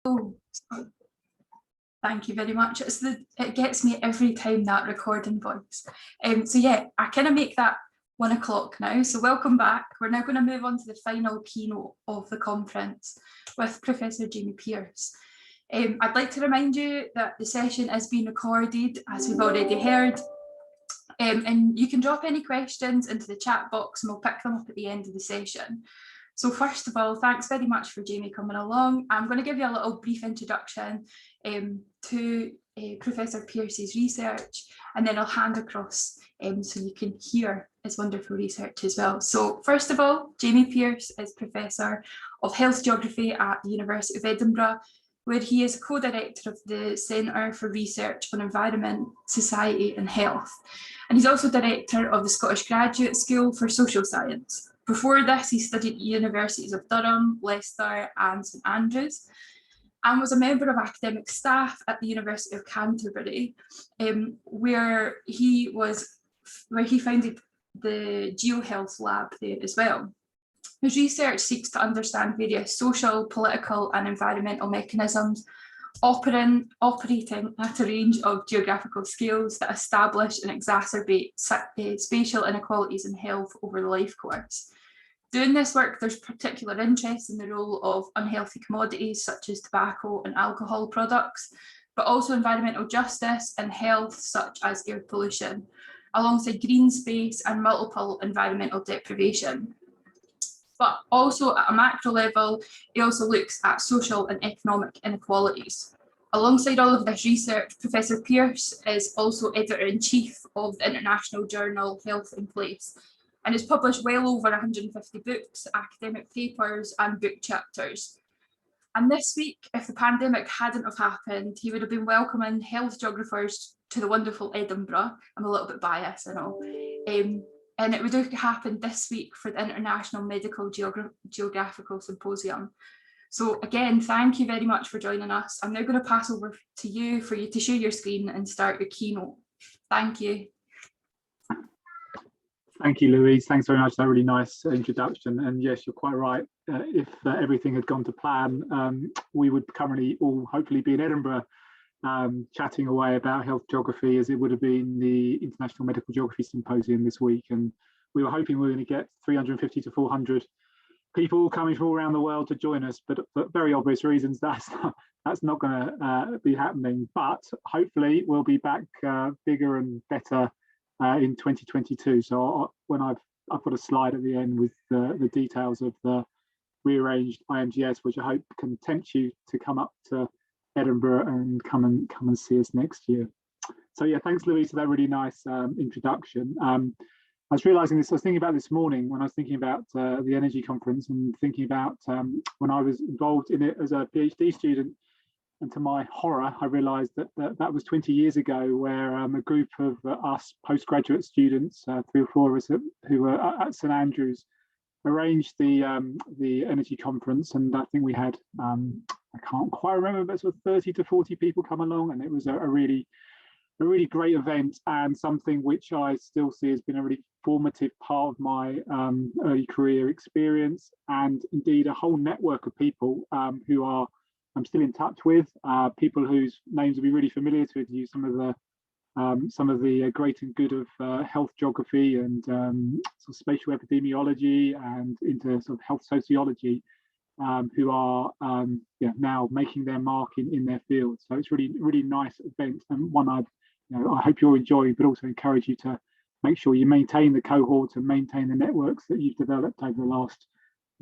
Oh, thank you very much. It gets me every time, that recording voice. So yeah, I kind of make that 1 o'clock now. So welcome back. We're now going to move on to the final keynote of the conference with Professor Jamie Pearce. I'd like to remind you that the session is being recorded, as we've already heard. And you can drop any questions into the chat box and we'll pick them up at the end of the session. So first of all, thanks very much for Jamie coming along. I'm going to give you a little brief introduction to Professor Pearce's research, and then I'll hand across so you can hear his wonderful research as well. So first of all, Jamie Pearce is Professor of Health Geography at the University of Edinburgh, where he is co-director of the Centre for Research on Environment, Society and Health. And he's also director of the Scottish Graduate School for Social Science. Before this, he studied at the universities of Durham, Leicester and St Andrews, and was a member of academic staff at the University of Canterbury, where he founded the GeoHealth lab there as well. His research seeks to understand various social, political and environmental mechanisms operating at a range of geographical scales that establish and exacerbate spatial inequalities in health over the life course. Doing this work, there's particular interest in the role of unhealthy commodities such as tobacco and alcohol products, but also environmental justice and health such as air pollution, alongside green space and multiple environmental deprivation. But also at a macro level, he also looks at social and economic inequalities. Alongside all of this research, Professor Pearce is also editor-in-chief of the international journal Health in Place, and has published well over 150 books, academic papers and book chapters. And this week, if the pandemic hadn't have happened, he would have been welcoming health geographers to the wonderful Edinburgh. I'm a little bit biased, I know. And it would have happened this week for the International Medical Geographical Symposium. So again, thank you very much for joining us. I'm now going to pass over to you for you to share your screen and start your keynote. Thank you. Thank you, Louise. Thanks very much for that really nice introduction. And yes, you're quite right. If everything had gone to plan, we would currently all hopefully be in Edinburgh chatting away about health geography, as it would have been the International Medical Geography Symposium this week. And we were hoping we were going to get 350 to 400 people coming from all around the world to join us, but for very obvious reasons, that's not going to be happening. But hopefully we'll be back bigger and better in 2022. So when I've got a slide at the end with the details of the rearranged IMGS, which I hope can tempt you to come up to Edinburgh and come and see us next year. So yeah, thanks Louise for that really nice introduction. I was realizing this, I was thinking about this morning when I was thinking about the energy conference, and thinking about when I was involved in it as a PhD student. And to my horror, I realised that was 20 years ago, where a group of us postgraduate students, 3 or 4 of us who were at St Andrews, arranged the energy conference. And I think we had, I can't quite remember, but sort of 30 to 40 people come along, and it was a really great event, and something which I still see has been a really formative part of my early career experience, and indeed a whole network of people who I'm still in touch with, people whose names will be really familiar to you, some of the great and good of health geography and sort of spatial epidemiology and into sort of health sociology, who are now making their mark in their field. So it's really nice event, and one I hope you'll enjoy, but also encourage you to make sure you maintain the cohorts and maintain the networks that you've developed over the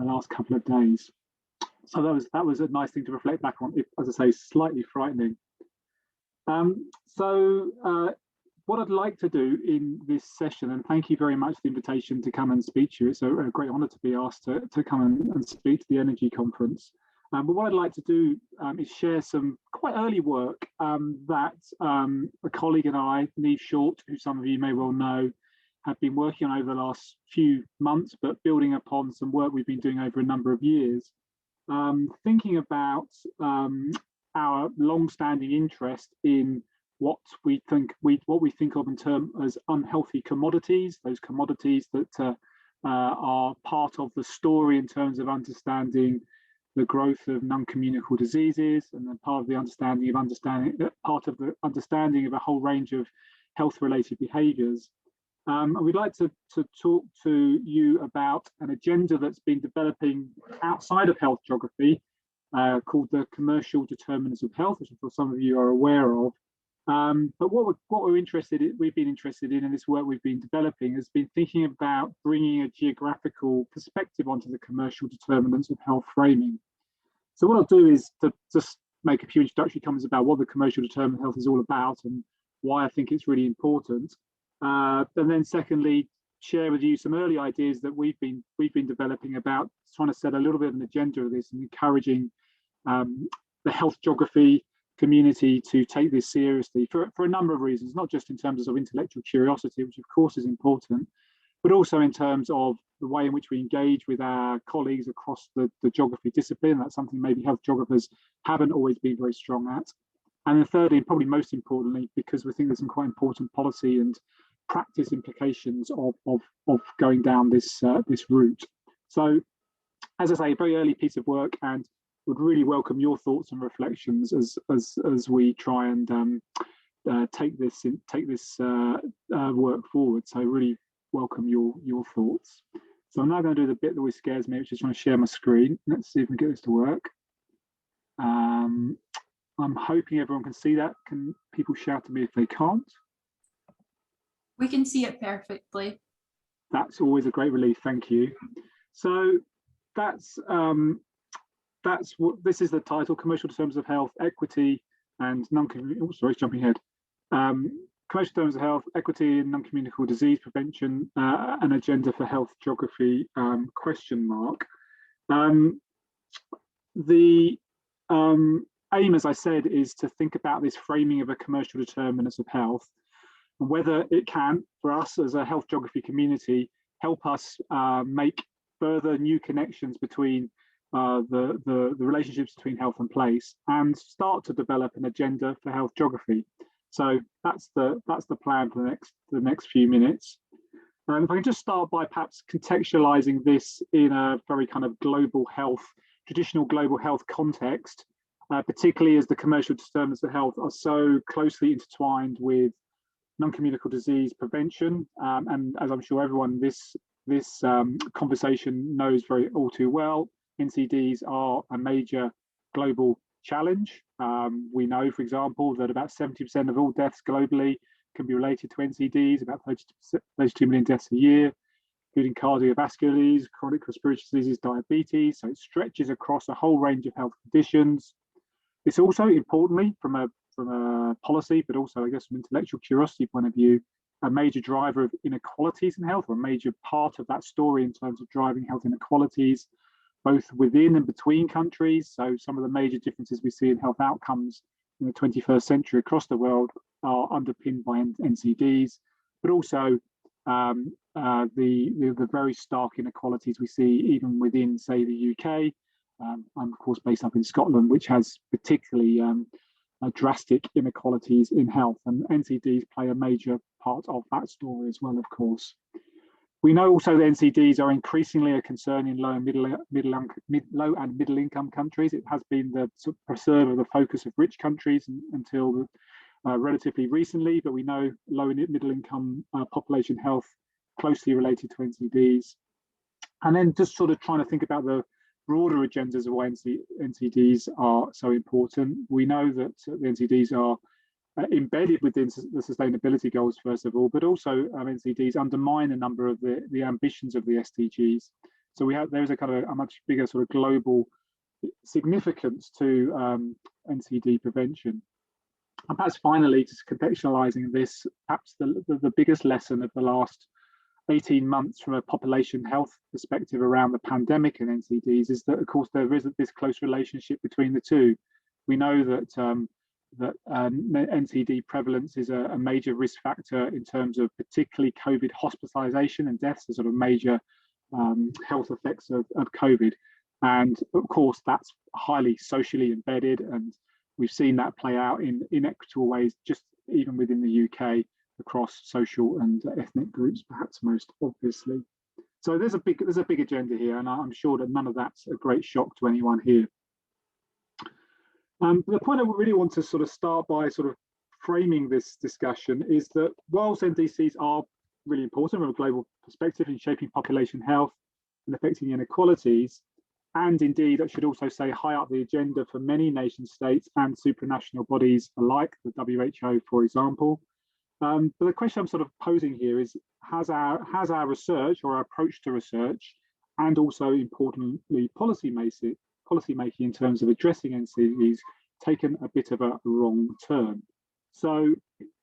last couple of days. So that was a nice thing to reflect back on, if, as I say, slightly frightening. What I'd like to do in this session, and thank you very much for the invitation to come and speak to you. It's a great honour to be asked to come and speak to the Energy Conference. But what I'd like to do is share some quite early work that a colleague and I, Neve Short, who some of you may well know, have been working on over the last few months, but building upon some work we've been doing over a number of years, thinking about our long-standing interest in what we think of in terms as unhealthy commodities, those commodities that are part of the story in terms of understanding the growth of non-communicable diseases, and then part of the understanding of a whole range of health-related behaviours. And we'd like to talk to you about an agenda that's been developing outside of health geography, called the commercial determinants of health, which I'm sure some of you are aware of. But what we've been interested in this work we've been developing has been thinking about bringing a geographical perspective onto the commercial determinants of health framing. So what I'll do is to just make a few introductory comments about what the commercial determinant of health is all about and why I think it's really important. And then secondly, share with you some early ideas that we've been developing about trying to set a little bit of an agenda of this and encouraging the health geography community to take this seriously for a number of reasons, not just in terms of intellectual curiosity, which of course is important, but also in terms of the way in which we engage with our colleagues across the geography discipline. That's something maybe health geographers haven't always been very strong at. And then thirdly, and probably most importantly, because we think there's some quite important policy and practice implications of going down this route. So, as I say, a very early piece of work, and would really welcome your thoughts and reflections as we try and take this work forward. So, really welcome your thoughts. So, I'm now going to do the bit that always scares me, which is trying to share my screen. Let's see if we can get this to work. I'm hoping everyone can see that. Can people shout at me if they can't? We can see it perfectly. That's always a great relief. Thank you. So that's what this is, the title: Commercial Determinants of Health, Equity and Non-Communicable. Sorry, jumping ahead. Commercial Determinants of Health, Equity and Non-Communicable Disease Prevention, an Agenda for Health Geography ? The aim, as I said, is to think about this framing of a commercial determinants of health, and whether it can, for us as a health geography community, help us make further new connections between the relationships between health and place, and start to develop an agenda for health geography. So that's the plan for the next few minutes. If I can just start by perhaps contextualizing this in a very kind of traditional global health context, particularly as the commercial determinants of health are so closely intertwined with non-communicable disease prevention, and as I'm sure everyone this conversation knows all too well, NCDs are a major global challenge. We know, for example, that about 70% of all deaths globally can be related to NCDs, about 32 million deaths a year, including cardiovascular disease, chronic respiratory diseases, diabetes. So it stretches across a whole range of health conditions. It's also, importantly, from a policy, but also, I guess, from intellectual curiosity point of view, a major driver of inequalities in health, or a major part of that story in terms of driving health inequalities, both within and between countries. So some of the major differences we see in health outcomes in the 21st century across the world are underpinned by NCDs, but also the very stark inequalities we see even within, say, the UK. I'm of course based up in Scotland, which has particularly drastic inequalities in health, and NCDs play a major part of that story as well, of course. We know also that NCDs are increasingly a concern in low and middle income countries. It has been the preserve of the focus of rich countries until relatively recently, but we know low and middle income population health closely related to NCDs. And then just sort of trying to think about the broader agendas of why NCDs are so important. We know that the NCDs are embedded within the sustainability goals, first of all, but also NCDs undermine a number of the ambitions of the SDGs. So there's a kind of a much bigger sort of global significance to NCD prevention. And perhaps finally, just contextualizing this, perhaps the biggest lesson of the last 18 months from a population health perspective around the pandemic and NCDs is that, of course, there isn't this close relationship between the two. We know that NCD prevalence is a major risk factor in terms of particularly COVID hospitalization and deaths, the sort of major health effects of COVID. And of course, that's highly socially embedded, and we've seen that play out in inequitable ways, just even within the UK, across social and ethnic groups, perhaps most obviously. So there's a big agenda here, and I'm sure that none of that's a great shock to anyone here. The point I really want to sort of start by sort of framing this discussion is that whilst NDCs are really important from a global perspective in shaping population health and affecting inequalities, and indeed, I should also say, high up the agenda for many nation states and supranational bodies alike, the WHO, for example. But the question I'm sort of posing here is, has our research or our approach to research, and also importantly, policy making in terms of addressing NCDs, taken a bit of a wrong turn? So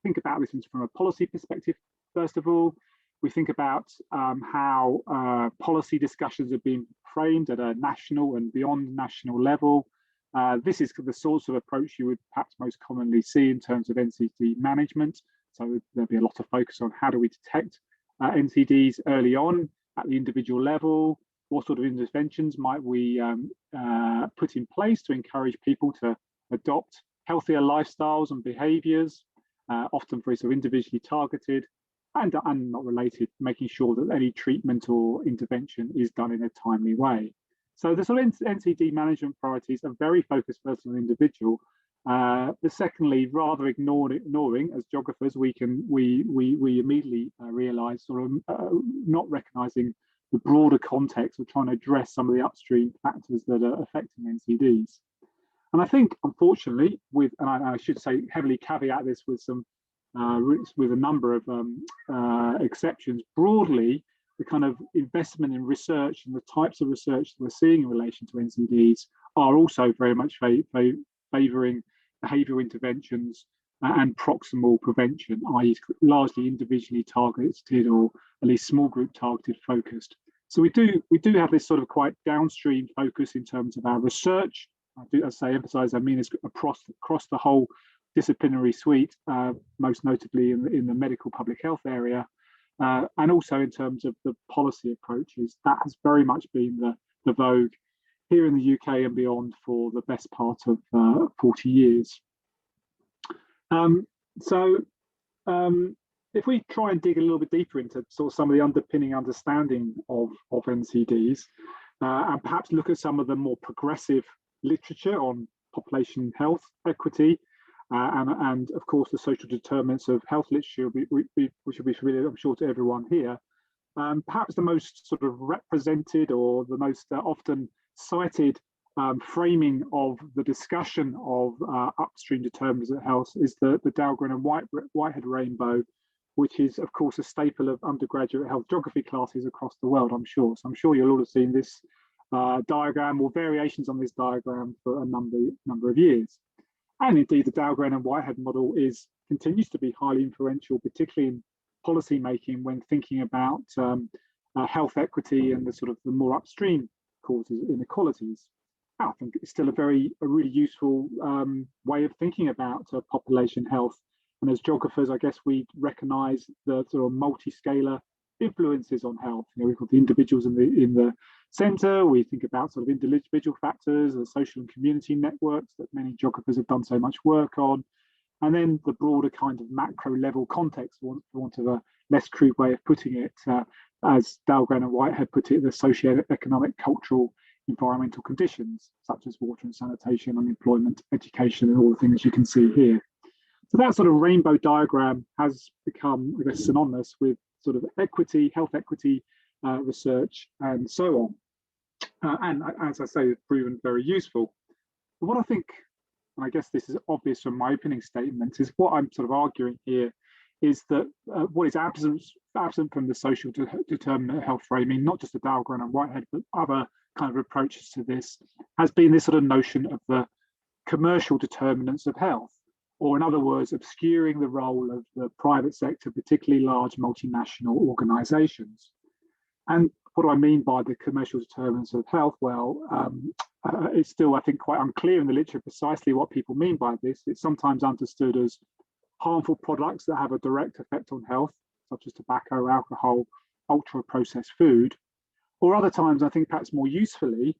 think about this from a policy perspective. First of all, we think about how policy discussions are being framed at a national and beyond national level. This is the sort of approach you would perhaps most commonly see in terms of NCD management. So there'll be a lot of focus on how do we detect NCDs early on at the individual level. What sort of interventions might we put in place to encourage people to adopt healthier lifestyles and behaviours, often very sort of individually targeted and not related, making sure that any treatment or intervention is done in a timely way. So the sort of NCD management priorities are very focused first on the individual. But secondly, rather ignoring as geographers, we immediately realise sort of not recognising the broader context of trying to address some of the upstream factors that are affecting NCDs. And I think, unfortunately, and I should say heavily caveat this with a number of exceptions, broadly, the kind of investment in research and the types of research that we're seeing in relation to NCDs are also very much favouring behavioural interventions and proximal prevention, i.e. largely individually targeted or at least small group targeted focused. So we do have this sort of quite downstream focus in terms of our research. I do, as I emphasise, I mean, it's across the whole disciplinary suite, most notably in the medical public health area, and also in terms of the policy approaches. That has very much been the vogue here in the UK and beyond for the best part of 40 years. If we try and dig a little bit deeper into sort of some of the underpinning understanding of NCDs, and perhaps look at some of the more progressive literature on population health equity, and of course the social determinants of health literature, which will be familiar, I'm sure, to everyone here. Perhaps the most sort of represented or the most often cited framing of the discussion of upstream determinants of health is the Dahlgren and Whitehead rainbow, which is of course a staple of undergraduate health geography classes across the world, I'm sure. So I'm sure you'll all have seen this diagram or variations on this diagram for a number of years. And indeed, the Dahlgren and Whitehead model continues to be highly influential, particularly in policy making when thinking about health equity and the more upstream causes inequalities. I think it's still a really useful way of thinking about population health. And as geographers, I guess we recognise the sort of multi-scalar influences on health. We've got the individuals in the centre. We think about sort of individual factors, the social and community networks that many geographers have done so much work on, and then the broader kind of macro level context, for want of a less crude way of putting it, as Dahlgren and Whitehead put it, the socio-economic, cultural, environmental conditions such as water and sanitation, unemployment, education, and all the things you can see here. So that sort of rainbow diagram has become, I guess, synonymous with sort of equity, health equity research, and so on. And as I say, it's proven very useful. But what I think, and I guess this is obvious from my opening statement, is what I'm sort of arguing here is that what is absent from the social determinant of health framing, not just the Dahlgren and Whitehead, but other kind of approaches to this, has been this sort of notion of the commercial determinants of health, or in other words, obscuring the role of the private sector, particularly large multinational organisations. And what do I mean by the commercial determinants of health? Well, it's still, I think, quite unclear in the literature precisely what people mean by this. It's sometimes understood as harmful products that have a direct effect on health, such as tobacco, alcohol, ultra-processed food. Or other times, I think perhaps more usefully,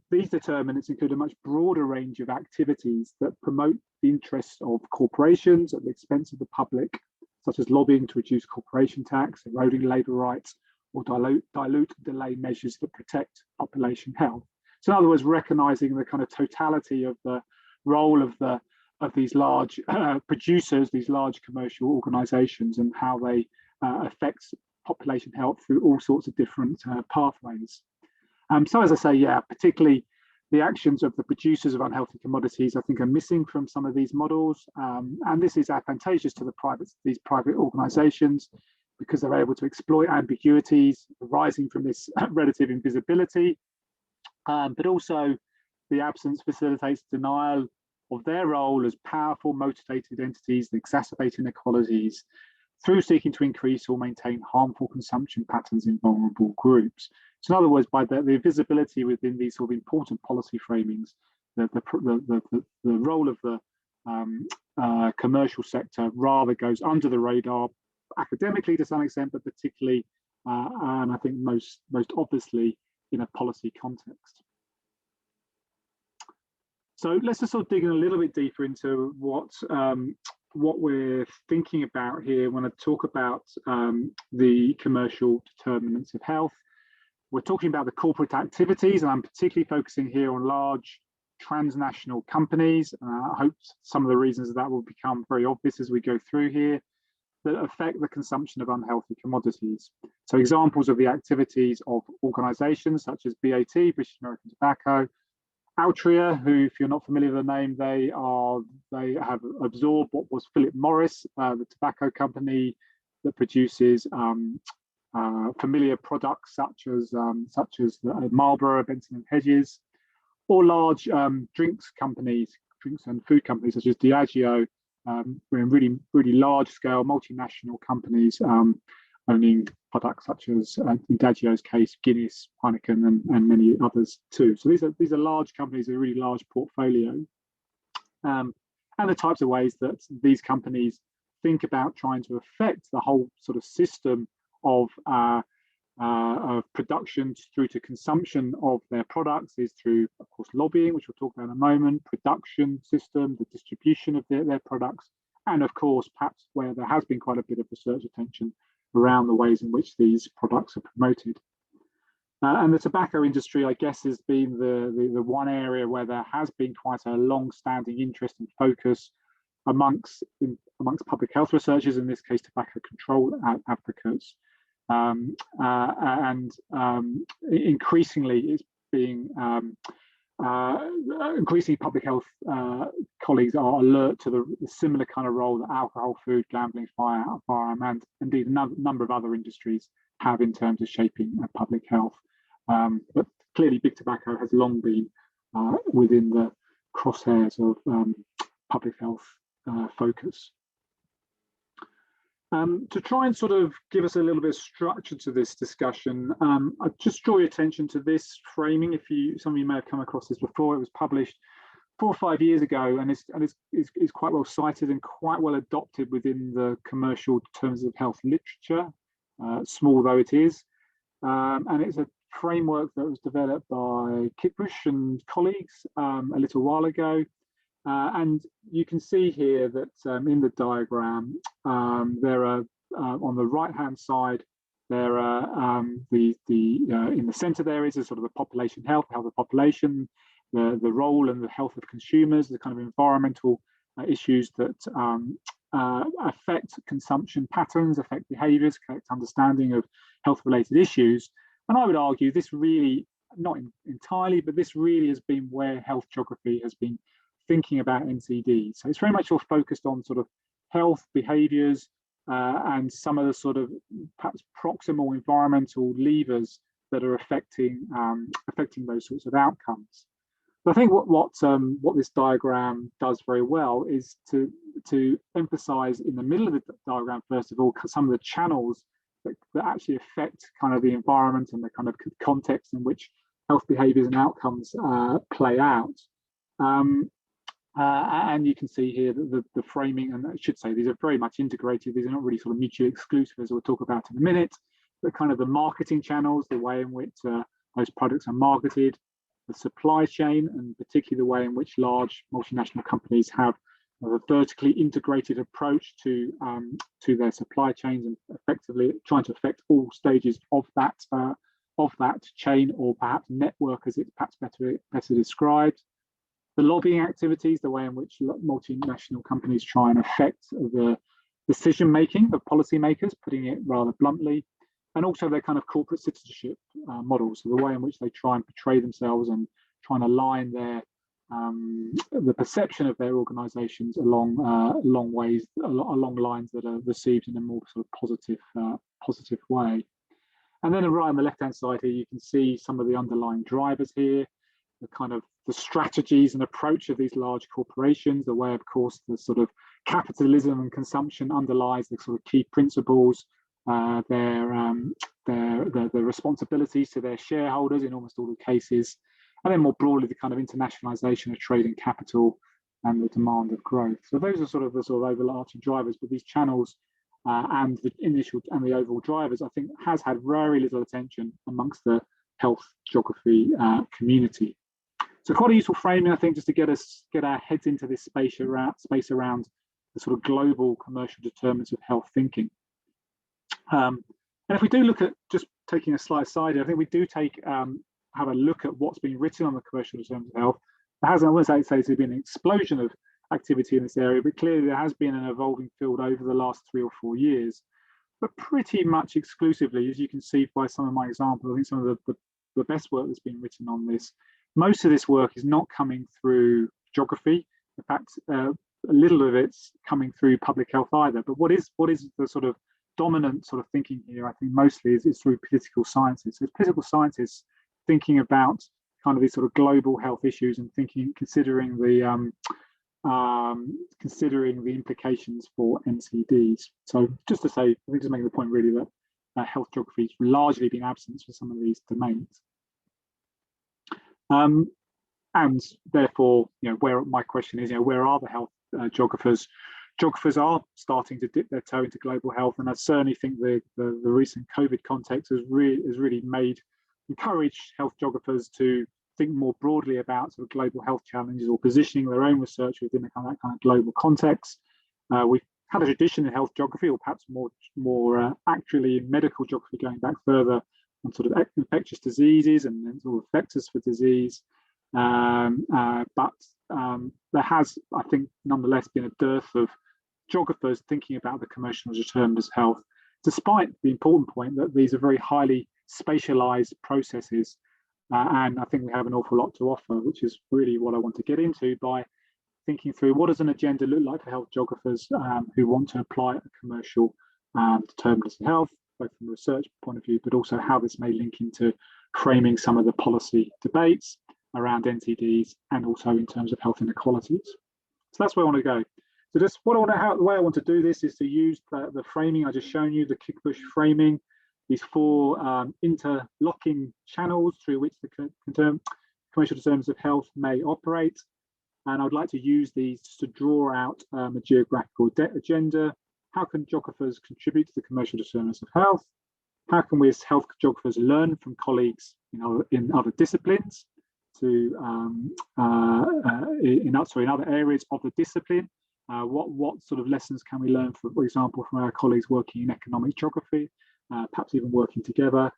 these determinants include a much broader range of activities that promote the interests of corporations at the expense of the public, such as lobbying to reduce corporation tax, eroding labour rights, or dilute and delay measures that protect population health. So in other words, recognising the kind of totality of the role of these large producers, these large commercial organisations, and how they affect population health through all sorts of different pathways. So as I say, yeah, particularly the actions of the producers of unhealthy commodities, I think, are missing from some of these models. And this is advantageous to these private organisations because they're able to exploit ambiguities arising from this relative invisibility. But also the absence facilitates denial of their role as powerful, motivated entities, exacerbating inequalities through seeking to increase or maintain harmful consumption patterns in vulnerable groups. So in other words, by the visibility within these sort of important policy framings, the role of the commercial sector rather goes under the radar academically to some extent, but particularly, and I think most obviously, in a policy context. So let's just sort of dig in a little bit deeper into what we're thinking about here when I talk about the commercial determinants of health. We're talking about the corporate activities, and I'm particularly focusing here on large transnational companies. I hope some of the reasons that will become very obvious as we go through here, that affect the consumption of unhealthy commodities. So examples of the activities of organisations such as BAT, British American Tobacco, Altria, who, if you're not familiar with the name, they have absorbed what was Philip Morris, the tobacco company that produces familiar products such as Marlboro, Benson and Hedges, or large drinks and food companies such as Diageo, really large scale multinational companies owning products such as, in Diageo's case, Guinness, Heineken, and many others too. So these are large companies with a really large portfolio, and the types of ways that these companies think about trying to affect the whole sort of system of production through to consumption of their products is through, of course, lobbying, which we'll talk about in a moment, production system, the distribution of their products, and of course, perhaps where there has been quite a bit of research attention around the ways in which these products are promoted. And the tobacco industry, I guess, has been the one area where there has been quite a long-standing interest and focus amongst public health researchers, in this case, tobacco control advocates. Increasingly, it's being increasingly public health colleagues are alert to the similar kind of role that alcohol, food, gambling, firearm, and indeed a number of other industries have in terms of shaping public health. But clearly, big tobacco has long been within the crosshairs of public health focus. To try and sort of give us a little bit of structure to this discussion, I'll just draw your attention to this framing. Some of you may have come across this before. It was published 4 or 5 years ago, and it's quite well cited and quite well adopted within the commercial terms of health literature, small though it is. And it's a framework that was developed by Kitbush and colleagues a little while ago. And you can see here that in the diagram, there are on the right-hand side, there are in the centre there is a sort of the population health of the population, the role and the health of consumers, the kind of environmental issues that affect consumption patterns, affect behaviours, affect understanding of health-related issues. And I would argue this really, not entirely, but this really has been where health geography has been thinking about NCD. So it's very much all focused on sort of health behaviours and some of the sort of perhaps proximal environmental levers that are affecting those sorts of outcomes. But I think what this diagram does very well is to emphasise in the middle of the diagram, first of all, some of the channels that actually affect kind of the environment and the kind of context in which health behaviours and outcomes play out. And you can see here that the framing, and I should say these are very much integrated. These are not really sort of mutually exclusive, as we'll talk about in a minute, but kind of the marketing channels, the way in which those products are marketed, the supply chain, and particularly the way in which large multinational companies have a vertically integrated approach to their supply chains and effectively trying to affect all stages of that chain, or perhaps network, as it's perhaps better described. the lobbying activities, the way in which multinational companies try and affect the decision making of policymakers, putting it rather bluntly, and also their kind of corporate citizenship models, so the way in which they try and portray themselves and try and align their the perception of their organisations along lines that are received in a more sort of positive way. And then right on the left hand side here, you can see some of the underlying drivers here, the kind of the strategies and approach of these large corporations, the way, of course, the sort of capitalism and consumption underlies the sort of key principles, their responsibilities to their shareholders in almost all the cases, and then more broadly the kind of internationalization of trade and capital and the demand of growth. So those are sort of the overarching drivers, but these channels and the overall drivers, I think, has had very little attention amongst the health geography community. So quite a useful framing, I think, just to get our heads into this space around the sort of global commercial determinants of health thinking. And if we do look at, just taking a slight aside here, I think we do have a look at what's been written on the commercial determinants of health. There hasn't, I wouldn't say there's been an explosion of activity in this area, but clearly there has been an evolving field over the last 3 or 4 years. But pretty much exclusively, as you can see by some of my examples, I think some of the best work that's been written on this, most of this work is not coming through geography. In fact, a little of it's coming through public health either. But what is the sort of dominant sort of thinking here, I think mostly is through political sciences. So political scientists thinking about kind of these sort of global health issues and considering the implications for NCDs. So just to say, I think just making the point really that health geography has largely been absent for some of these domains. And therefore, where my question is, where are the health geographers? Geographers are starting to dip their toe into global health, and I certainly think the recent COVID context has really encouraged health geographers to think more broadly about sort of global health challenges or positioning their own research within that kind of global context. We've had a tradition in health geography, or perhaps more actually in medical geography, going back further on sort of infectious diseases and sort of vectors for disease. But there has, I think, nonetheless been a dearth of geographers thinking about the commercial determinants of health, despite the important point that these are very highly spatialized processes. And I think we have an awful lot to offer, which is really what I want to get into by thinking through what does an agenda look like for health geographers who want to apply a commercial determinants of health, both from a research point of view, but also how this may link into framing some of the policy debates around NCDs and also in terms of health inequalities. So that's where I want to go. So just the way I want to do this is to use the framing I just shown you, the kick-push framing, these 4 interlocking channels through which the commercial determinants of health may operate. And I'd like to use these to draw out a geographical agenda. How can geographers contribute to the commercial determinants of health? How can we as health geographers learn from colleagues in other disciplines in other areas of the discipline? What sort of lessons can we learn, for example, from our colleagues working in economic geography, perhaps even working together?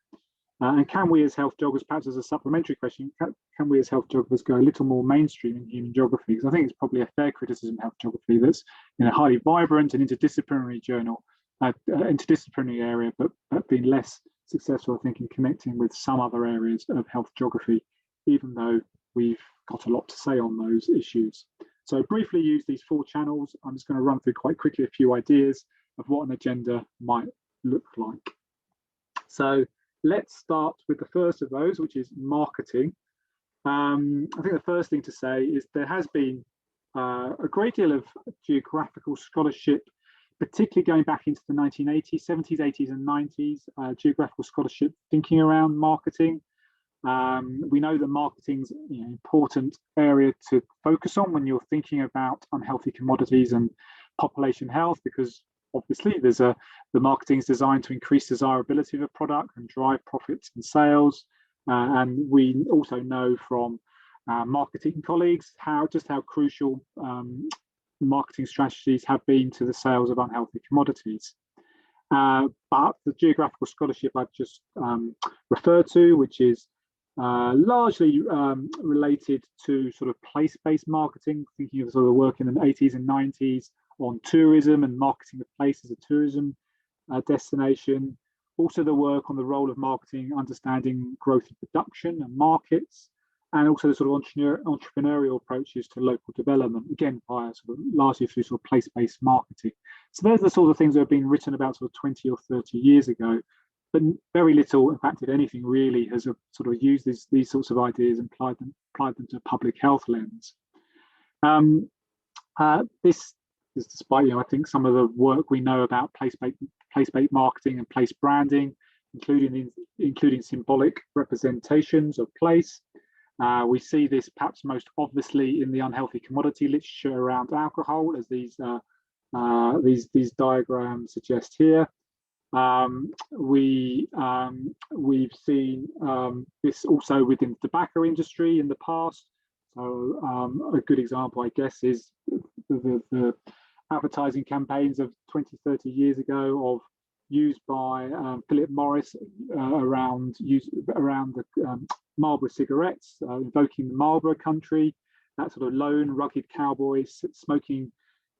And can we as health geographers, perhaps as a supplementary question, can we as health geographers go a little more mainstream in human geography? Because I think it's probably a fair criticism of health geography that's highly vibrant and interdisciplinary interdisciplinary area, but been less successful, I think, in connecting with some other areas of health geography, even though we've got a lot to say on those issues. So briefly use these 4 channels. I'm just going to run through quite quickly a few ideas of what an agenda might look like. So let's start with the first of those, which is marketing. I think the first thing to say is there has been a great deal of geographical scholarship, particularly going back into the 1980s, 70s, 80s and 90s, geographical scholarship thinking around marketing. We know that marketing's an important area to focus on when you're thinking about unhealthy commodities and population health, because obviously the marketing is designed to increase desirability of a product and drive profits and sales. And we also know from marketing colleagues how crucial marketing strategies have been to the sales of unhealthy commodities. But the geographical scholarship I've just referred to, which is largely related to sort of place-based marketing, thinking of sort of work in the 80s and 90s on tourism and marketing the place as a tourism destination. Also the work on the role of marketing, understanding growth in production and markets, and also the sort of entrepreneurial approaches to local development, again, via sort of largely through sort of place-based marketing. So those are the sort of things that have been written about sort of 20 or 30 years ago, but very little, in fact, if anything, really has sort of used these sorts of ideas and applied them to a public health lens. This is despite, I think some of the work we know about place-based marketing and place branding, including symbolic representations of place. We see this perhaps most obviously in the unhealthy commodity literature around alcohol, as these diagrams suggest here. We've seen this also within the tobacco industry in the past. So a good example, I guess, is the advertising campaigns of 20, 30 years ago of used by Philip Morris around the Marlboro cigarettes, invoking the Marlboro country, that sort of lone, rugged cowboy smoking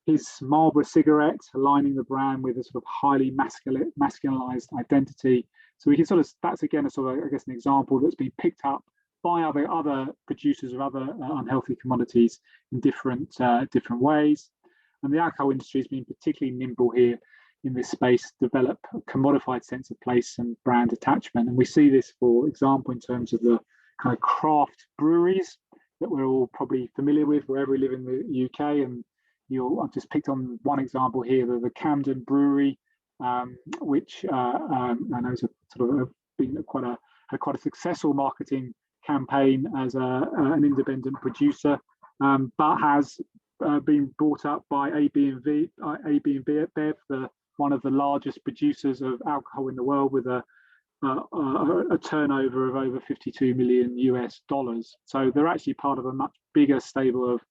his Marlboro cigarette, aligning the brand with a sort of highly masculinized identity. So we can sort of, that's again a sort of, I guess, an example that's been picked up by other producers of other unhealthy commodities in different ways. And the alcohol industry has been particularly nimble here in this space, develop a commodified sense of place and brand attachment. And we see this, for example, in terms of the kind of craft breweries that we're all probably familiar with wherever we live in the UK. And I've just picked on one example here, the Camden Brewery, which I know has sort of been quite a successful marketing campaign as an independent producer, but has been brought up by AB InBev, one of the largest producers of alcohol in the world, with a turnover of over $52 million US. So they're actually part of a much bigger stable of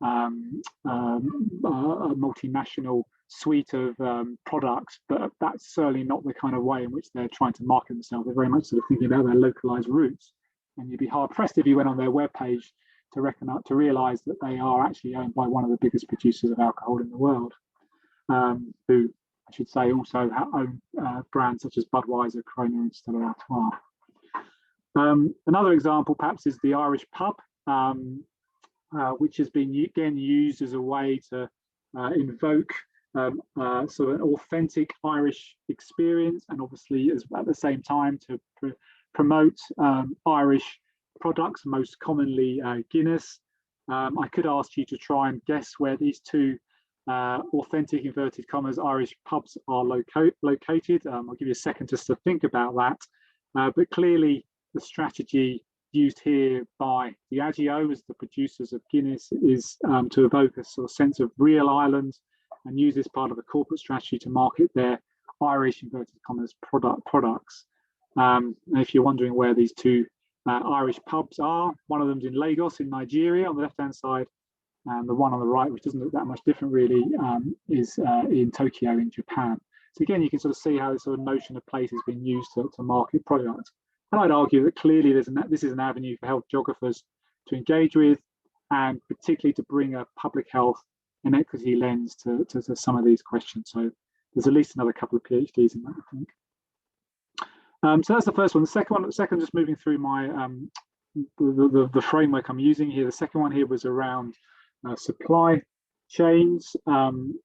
a multinational suite of products, but that's certainly not the kind of way in which they're trying to market themselves. They're very much sort of thinking about their localized roots. And you'd be hard pressed if you went on their webpage to realize that they are actually owned by one of the biggest producers of alcohol in the world, who I should say also own brands such as Budweiser, Corona, and Stella Artois. Another example perhaps is the Irish pub, which has been again used as a way to invoke sort of an authentic Irish experience, and obviously at the same time to promote Irish products, most commonly Guinness. I could ask you to try and guess where these two authentic, inverted commas, Irish pubs are located. I'll give you a second just to think about that. But clearly the strategy used here by Diageo as the producers of Guinness is to evoke a sort of sense of real Ireland, and use this part of the corporate strategy to market their Irish, inverted commas, products. And if you're wondering where these two Irish pubs are, one of them's in Lagos in Nigeria on the left hand side, and the one on the right, which doesn't look that much different really, is in Tokyo in Japan. So again, you can sort of see how this sort of notion of place has been used to market products. And I'd argue that clearly this is an avenue for health geographers to engage with, and particularly to bring a public health and equity lens to some of these questions. So there's at least another couple of PhDs in that, I think. So that's the first one. The second, just moving through my the framework I'm using here. The second one here was around supply chains, and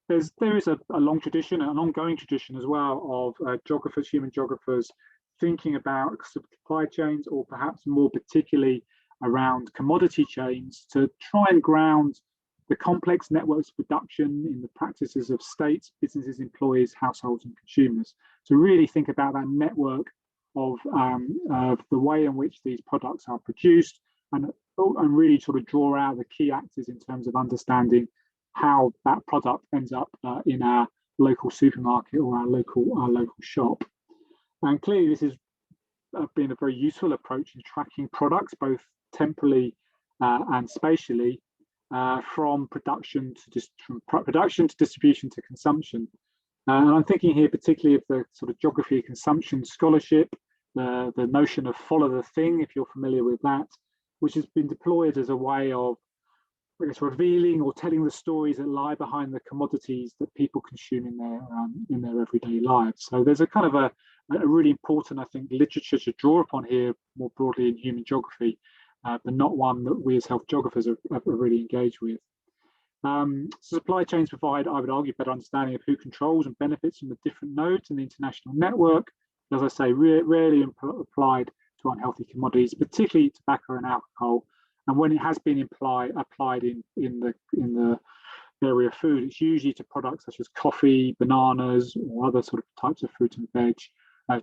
there is a long tradition, an ongoing tradition as well, of geographers, human geographers, thinking about supply chains, or perhaps more particularly around commodity chains, to try and ground the complex networks of production in the practices of states, businesses, employees, households, and consumers. To really think about that network of the way in which these products are produced, and really sort of draw out the key actors in terms of understanding how that product ends up in our local supermarket or our local shop. And clearly this has been a very useful approach in tracking products, both temporally and spatially, from production to distribution to consumption. And I'm thinking here particularly of the sort of geography of consumption scholarship the notion of follow the thing, if you're familiar with that, which has been deployed as a way of, I guess, revealing or telling the stories that lie behind the commodities that people consume in their everyday lives. So there's a kind of a really important, I think, literature to draw upon here more broadly in human geography, but not one that we as health geographers are really engaged with. Supply chains provide, I would argue, better understanding of who controls and benefits from the different nodes in the international network. As I say, rarely applied to unhealthy commodities, particularly tobacco and alcohol. And when it has been applied in the area of food, it's usually to products such as coffee, bananas, or other sort of types of fruit and veg,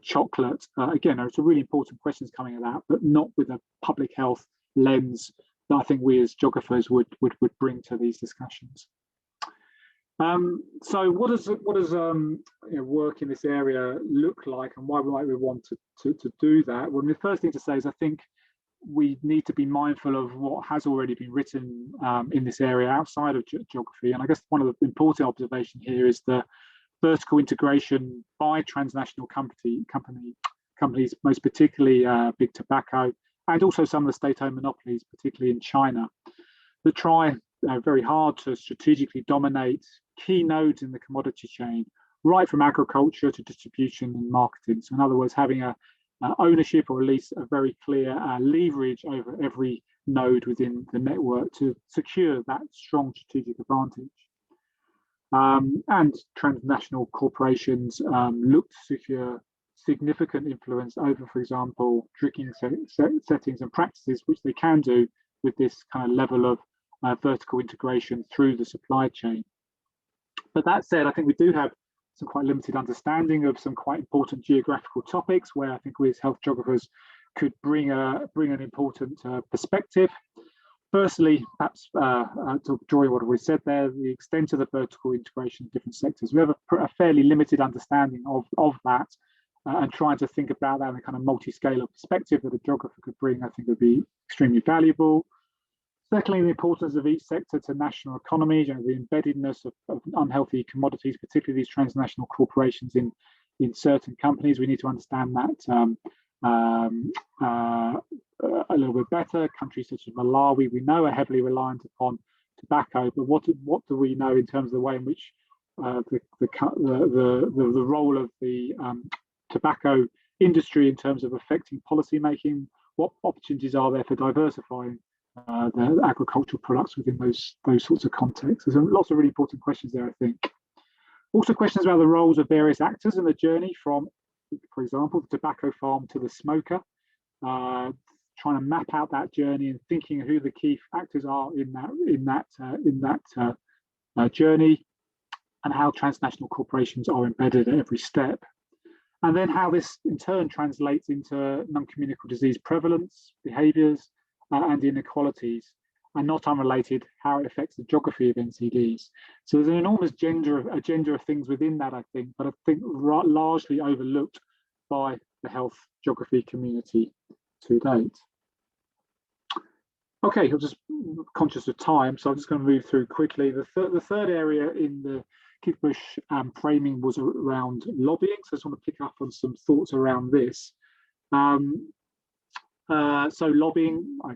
chocolate. Again, there's some really important questions coming at that, but not with a public health lens that I think we as geographers would bring to these discussions. So what does work in this area look like, and why might we want to do that? Well, the first thing to say is I think we need to be mindful of what has already been written in this area outside of geography. And I guess one of the important observations here is the vertical integration by transnational companies, most particularly big tobacco, and also some of the state-owned monopolies, particularly in China, that try very hard to strategically dominate key nodes in the commodity chain, right from agriculture to distribution and marketing. So in other words, having a ownership, or at least a very clear leverage over every node within the network to secure that strong strategic advantage. And transnational corporations look to secure significant influence over, for example, drinking settings and practices, which they can do with this kind of level of vertical integration through the supply chain. But that said, I think we do have some quite limited understanding of some quite important geographical topics where I think we as health geographers could bring an important perspective. Firstly, perhaps to draw what we said there, the extent of the vertical integration of different sectors. We have a fairly limited understanding of that, and trying to think about that in a kind of multi-scalar perspective that a geographer could bring, I think would be extremely valuable. Secondly, the importance of each sector to national economies, the embeddedness of unhealthy commodities, particularly these transnational corporations in certain companies. We need to understand that a little bit better. Countries such as Malawi, we know, are heavily reliant upon tobacco, but what do we know in terms of the way in which the role of the tobacco industry in terms of affecting policy making? What opportunities are there for diversifying the agricultural products within those sorts of contexts? There's lots of really important questions there, I think. Also questions about the roles of various actors in the journey from, for example, the tobacco farm to the smoker, trying to map out that journey and thinking who the key actors are in that journey, and how transnational corporations are embedded at every step. And then how this in turn translates into non-communicable disease prevalence, behaviours, and inequalities, and not unrelated, how it affects the geography of NCDs. So there's an enormous agenda of things within that, I think, but I think largely overlooked by the health geography community to date. Okay, I'm just conscious of time, so I'm just going to move through quickly. The third area in the Keith Bush framing was around lobbying, so I just want to pick up on some thoughts around this. So lobbying, I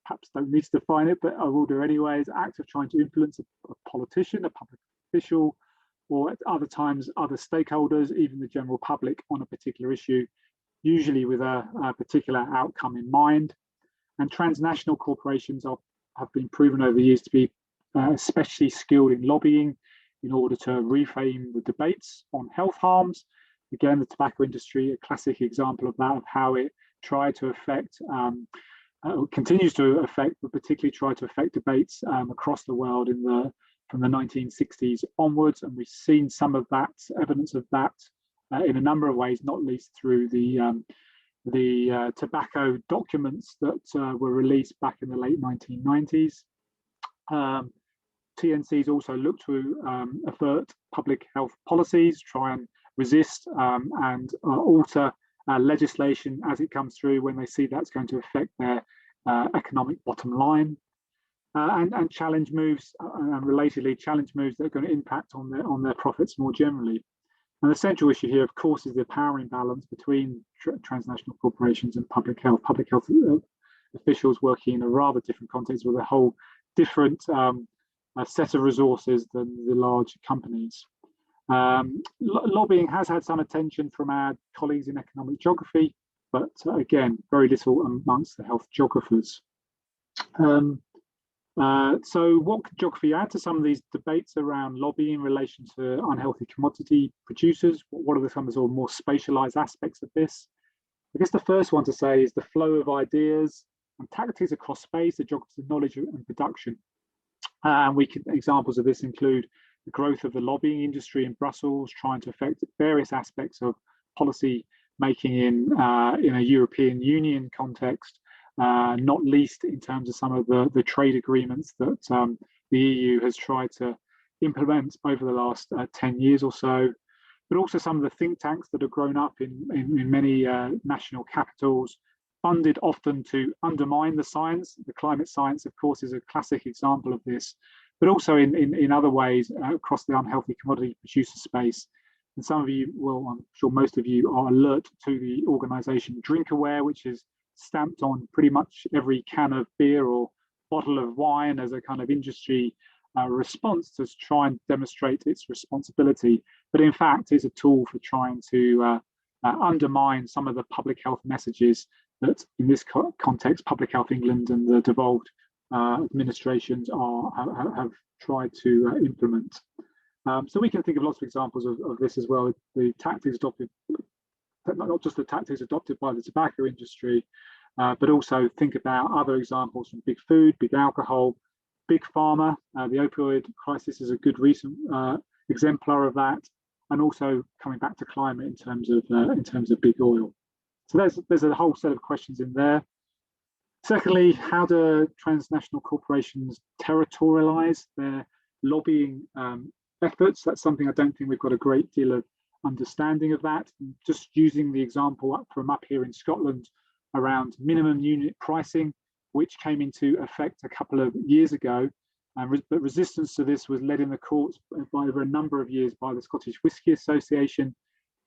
perhaps don't need to define it, but I will do anyway, is act of trying to influence a politician, a public official, or at other times other stakeholders, even the general public, on a particular issue, usually with a particular outcome in mind. And transnational corporations have been proven over the years to be especially skilled in lobbying in order to reframe the debates on health harms. Again, the tobacco industry, a classic example of that, of how it tried to affect, continues to affect, but particularly tried to affect debates across the world from the 1960s onwards. And we've seen some of that, evidence of that in a number of ways, not least through the tobacco documents that were released back in the late 1990s. TNCs also look to avert public health policies, try and resist and alter legislation as it comes through when they see that's going to affect their economic bottom line, and challenge moves, and relatedly challenge moves that are going to impact on their profits more generally. And the central issue here, of course, is the power imbalance between transnational corporations and public health. Public health officials working in a rather different context with a whole different set of resources than the large companies. Lobbying has had some attention from our colleagues in economic geography, but again, very little amongst the health geographers. So what could geography add to some of these debates around lobbying in relation to unhealthy commodity producers? What are some of the sort of more spatialized aspects of this? I guess the first one to say is the flow of ideas and tactics across space, the geography of knowledge and production. And examples of this include the growth of the lobbying industry in Brussels, trying to affect various aspects of policy making in a European Union context, not least in terms of some of the trade agreements that the EU has tried to implement over the last 10 years or so, but also some of the think tanks that have grown up in many national capitals, funded often to undermine the science. The climate science, of course, is a classic example of this, but also in other ways across the unhealthy commodity producer space. And some of you, well, I'm sure most of you are alert to the organization DrinkAware, which is stamped on pretty much every can of beer or bottle of wine as a kind of industry response to try and demonstrate its responsibility, but in fact is a tool for trying to undermine some of the public health messages that in this context Public Health England and the devolved administrations have tried to implement. So we can think of lots of examples of this as well. The tactics adopted, not just the tactics adopted by the tobacco industry, but also think about other examples from big food, big alcohol, big pharma. The opioid crisis is a good recent exemplar of that, and also coming back to climate in terms of big oil. So there's a whole set of questions in there. Secondly, how do transnational corporations territorialize their lobbying efforts? That's something I don't think we've got a great deal of understanding of that. Just using the example from up here in Scotland around minimum unit pricing, which came into effect a couple of years ago, but resistance to this was led in the courts by over a number of years by the Scottish Whisky Association,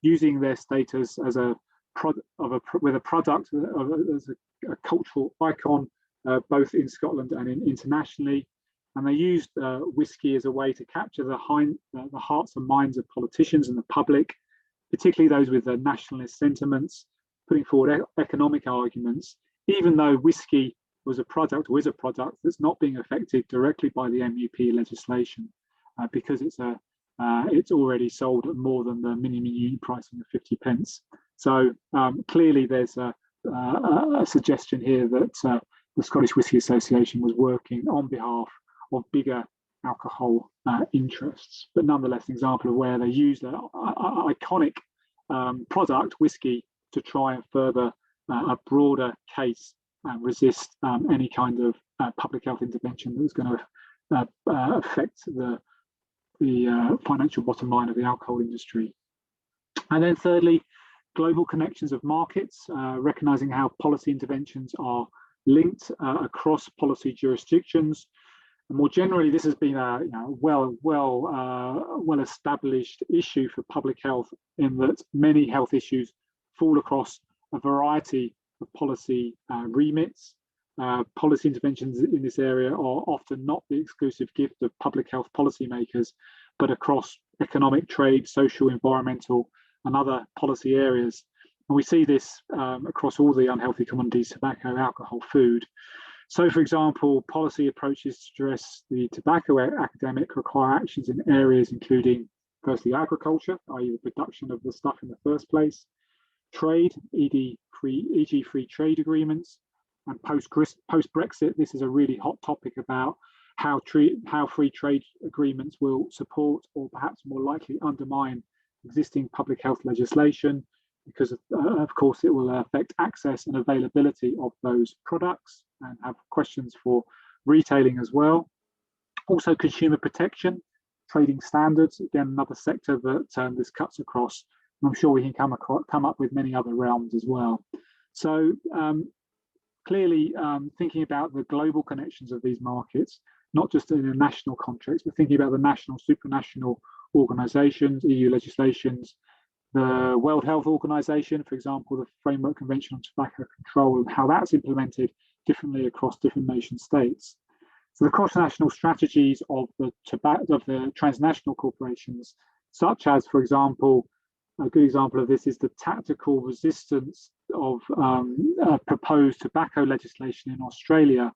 using their status as a product as a cultural icon, both in Scotland and internationally. And they used whisky as a way to capture the hearts and minds of politicians and the public, particularly those with the nationalist sentiments, putting forward economic arguments, even though whisky was a product or is a product that's not being affected directly by the MUP legislation, because it's already sold at more than the minimum unit pricing of 50 pence. So clearly there's a suggestion here that the Scottish Whisky Association was working on behalf of bigger alcohol interests, but nonetheless an example of where they used an iconic product, whisky, to try and further a broader case and resist any kind of public health intervention that was going to affect the financial bottom line of the alcohol industry. And then thirdly, global connections of markets, recognizing how policy interventions are linked across policy jurisdictions. And more generally, this has been a well-established issue for public health, in that many health issues fall across a variety of policy remits. Policy interventions in this area are often not the exclusive gift of public health policymakers, but across economic, trade, social, environmental, and other policy areas. And we see this across all the unhealthy commodities: tobacco, alcohol, food. So, for example, policy approaches to address the tobacco epidemic require actions in areas including, firstly, agriculture, i.e. the production of the stuff in the first place, trade, e.g. free trade agreements, and post-Brexit, this is a really hot topic about how free trade agreements will support, or perhaps more likely undermine, existing public health legislation, because of course it will affect access and availability of those products, and have questions for retailing as well. Also consumer protection, trading standards, again another sector that this cuts across. And I'm sure we can come up with many other realms as well. So clearly thinking about the global connections of these markets, not just in a national context, but thinking about the national, supranational, organisations, EU legislations, the World Health Organization, for example, the Framework Convention on Tobacco Control, and how that's implemented differently across different nation states. So the cross-national strategies of the transnational corporations, such as, for example, a good example of this is the tactical resistance of proposed tobacco legislation in Australia,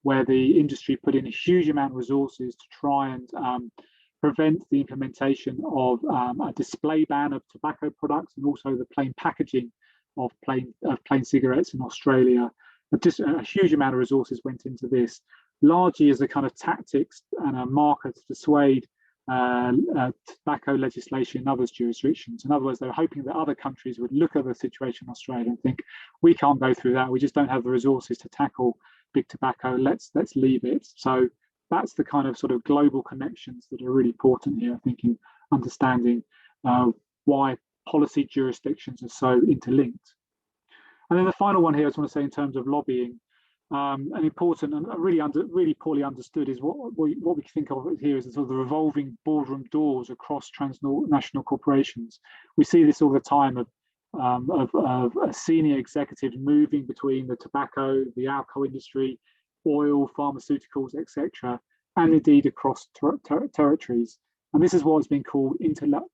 where the industry put in a huge amount of resources to try and prevent the implementation of a display ban of tobacco products, and also the plain packaging of plain cigarettes in Australia. Just a huge amount of resources went into this, largely as a kind of tactics and a marker to dissuade tobacco legislation in other jurisdictions. In other words, they were hoping that other countries would look at the situation in Australia and think, we can't go through that, we just don't have the resources to tackle big tobacco, let's leave it. So that's the kind of sort of global connections that are really important here, I think, in understanding why policy jurisdictions are so interlinked. And then the final one here, I just want to say in terms of lobbying, an important and really poorly understood is what we think of here as sort of the revolving boardroom doors across transnational corporations. We see this all the time of senior executives moving between the tobacco, the alcohol industry, oil, pharmaceuticals, etc., and indeed across territories. And this is what's been called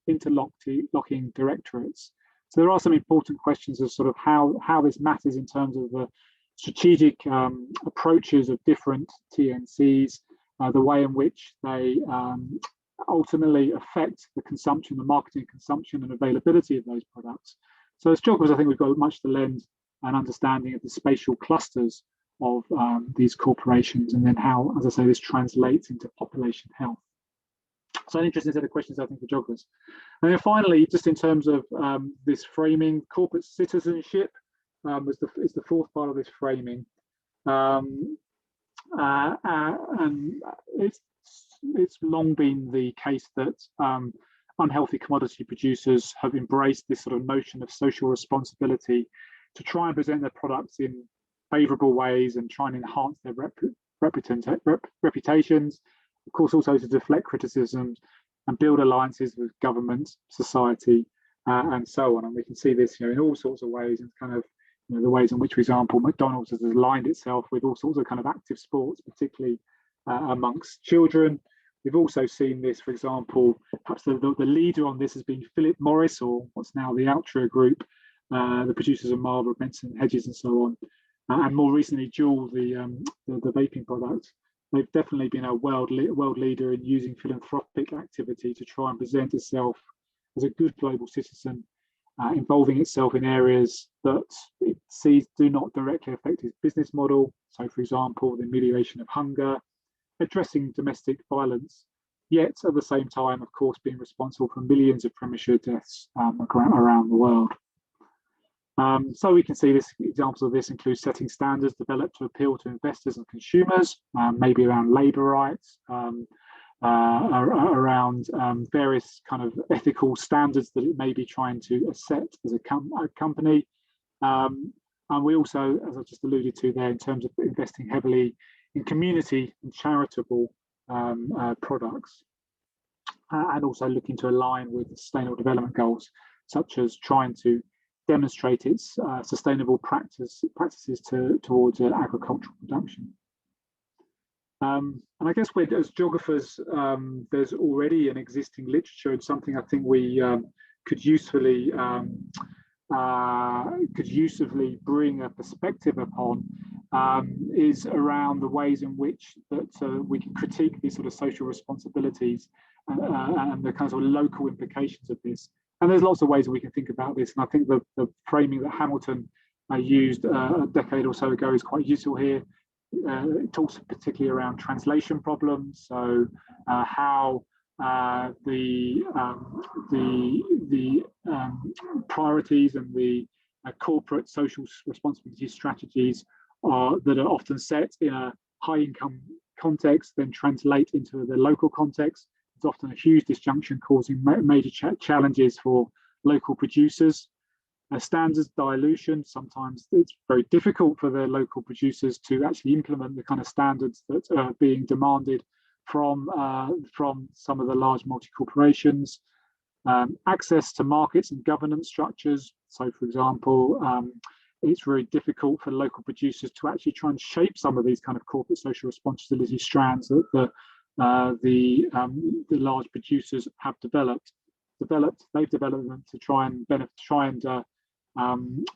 interlocking directorates. So there are some important questions of sort of how this matters in terms of the strategic approaches of different TNCs, the way in which they ultimately affect the consumption, the marketing, consumption and availability of those products. So as geographers, I think we've got much to lend an understanding of the spatial clusters of these corporations, and then how, as I say, this translates into population health. So an interesting set of questions, I think, for geographers. And then finally, just in terms of this framing, corporate citizenship is the fourth part of this framing. And it's long been the case that unhealthy commodity producers have embraced this sort of notion of social responsibility to try and present their products in favourable ways and try and enhance their reputations, of course, also to deflect criticisms and build alliances with government, society, and so on. And we can see this, in all sorts of ways, and kind of, the ways in which, for example, McDonald's has aligned itself with all sorts of kind of active sports, particularly amongst children. We've also seen this, for example, perhaps the leader on this has been Philip Morris, or what's now the Altria Group, the producers of Marlboro, Benson Hedges, and so on. And more recently, Juul, the vaping product. They've definitely been a world leader in using philanthropic activity to try and present itself as a good global citizen, involving itself in areas that it sees do not directly affect its business model. So, for example, the amelioration of hunger, addressing domestic violence, yet at the same time, of course, being responsible for millions of premature deaths around the world. So we can see examples of this include setting standards developed to appeal to investors and consumers, maybe around labour rights, around various kind of ethical standards that it may be trying to set as a company. And we also, as I just alluded to there, in terms of investing heavily in community and charitable products, and also looking to align with sustainable development goals, such as trying to demonstrate its sustainable practices towards agricultural production. And I guess as geographers, there's already an existing literature, and something I think we could usefully bring a perspective upon is around the ways in which that we can critique these sort of social responsibilities and the kinds of local implications of this. And there's lots of ways that we can think about this. And I think the framing that Hamilton used a decade or so ago is quite useful here. It talks particularly around translation problems. So how the priorities and the corporate social responsibility strategies that are often set in a high income context then translate into the local context. It's often a huge disjunction, causing major challenges for local producers. Standards dilution, sometimes it's very difficult for the local producers to actually implement the kind of standards that are being demanded from some of the large multi-corporations, access to markets and governance structures. So, for example, it's very difficult for local producers to actually try and shape some of these kind of corporate social responsibility strands that the large producers have developed. They've developed them to try and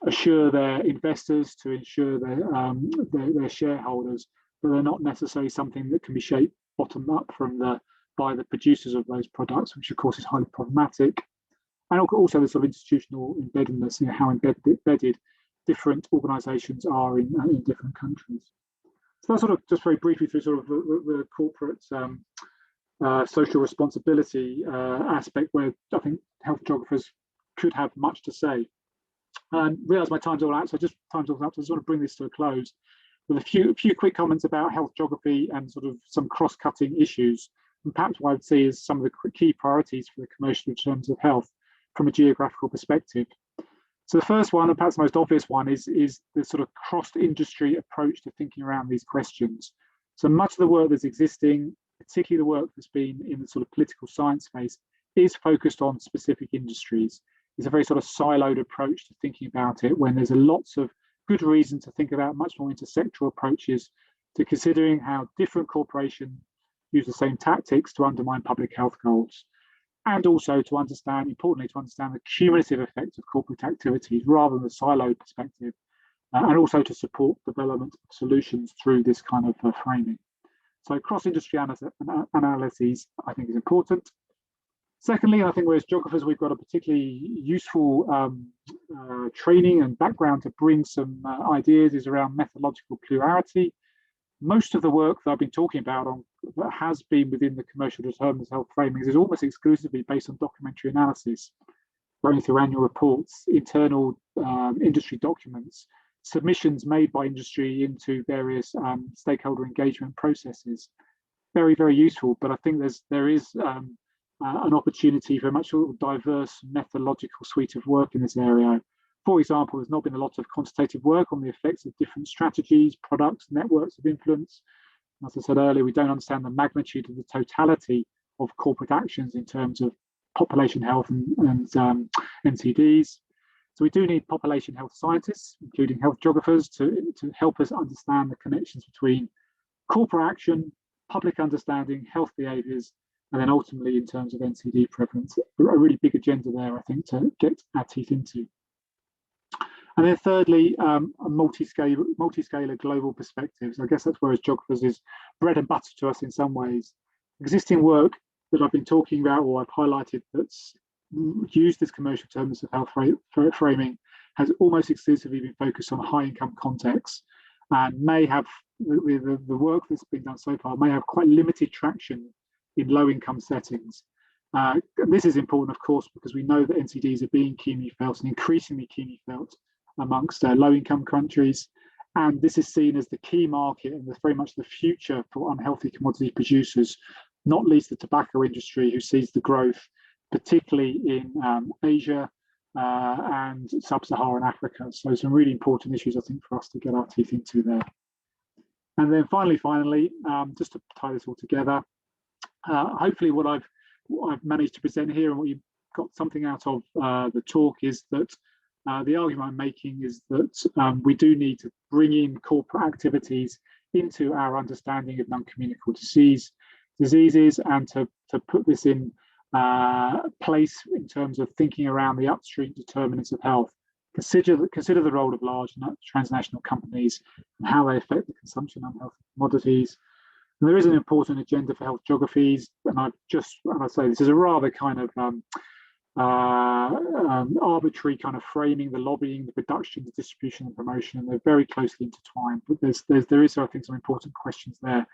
assure their investors, to ensure their shareholders, but they're not necessarily something that can be shaped bottom up by the producers of those products, which of course is highly problematic. And also the sort of institutional embeddedness, how embedded different organisations are in different countries. So that's sort of just very briefly through sort of the corporate social responsibility aspect, where I think health geographers could have much to say. And realise my time's all out, so just time's all up. So I just want to bring this to a close with a few quick comments about health geography and sort of some cross-cutting issues, and perhaps what I would see as some of the key priorities for the commercial returns of health from a geographical perspective. So the first one, and perhaps the most obvious one, is the sort of cross-industry approach to thinking around these questions. So much of the work that's existing, particularly the work that's been in the sort of political science space, is focused on specific industries. It's a very sort of siloed approach to thinking about it, when there's lots of good reason to think about much more intersectoral approaches to considering how different corporations use the same tactics to undermine public health goals, and also to understand, importantly, to understand the cumulative effects of corporate activities rather than the siloed perspective, and also to support development of solutions through this kind of framing. So cross-industry analyses, I think, is important. Secondly, I think as geographers, we've got a particularly useful training and background to bring some ideas is around methodological plurality. Most of the work that I've been talking about that has been within the commercial determinants of health framings is almost exclusively based on documentary analysis, going through annual reports, internal industry documents, submissions made by industry into various stakeholder engagement processes. Very, very useful, but I think there is an opportunity for a much more diverse methodological suite of work in this area. For example, there's not been a lot of quantitative work on the effects of different strategies, products, networks of influence. As I said earlier, we don't understand the magnitude of the totality of corporate actions in terms of population health and NCDs. So we do need population health scientists, including health geographers, to help us understand the connections between corporate action, public understanding, health behaviours, and then ultimately in terms of NCD prevalence. A really big agenda there, I think, to get our teeth into. And then thirdly, a multi-scalar global perspectives. I guess that's where as geographers is bread and butter to us in some ways. Existing work that I've been talking about, or I've highlighted, that's used this commercial terms of health framing, has almost exclusively been focused on high-income contexts, and may have, the work that's been done so far may have quite limited traction in low-income settings. And this is important, of course, because we know that NCDs are being keenly felt and increasingly keenly felt amongst low-income countries, and this is seen as the key market and very much the future for unhealthy commodity producers, not least the tobacco industry, who sees the growth, particularly in Asia and sub-Saharan Africa. So some really important issues, I think, for us to get our teeth into there. And then finally, just to tie this all together, hopefully what I've managed to present here and what you've got something out of the talk is that the argument I'm making is that we do need to bring in corporate activities into our understanding of non-communicable diseases, and to put this in place in terms of thinking around the upstream determinants of health. Consider the role of large transnational companies and how they affect the consumption of unhealthy commodities. And there is an important agenda for health geographies, and I say this is a rather kind of arbitrary kind of framing, the lobbying, the production, the distribution and promotion, and they're very closely intertwined. But there is, I think, some important questions there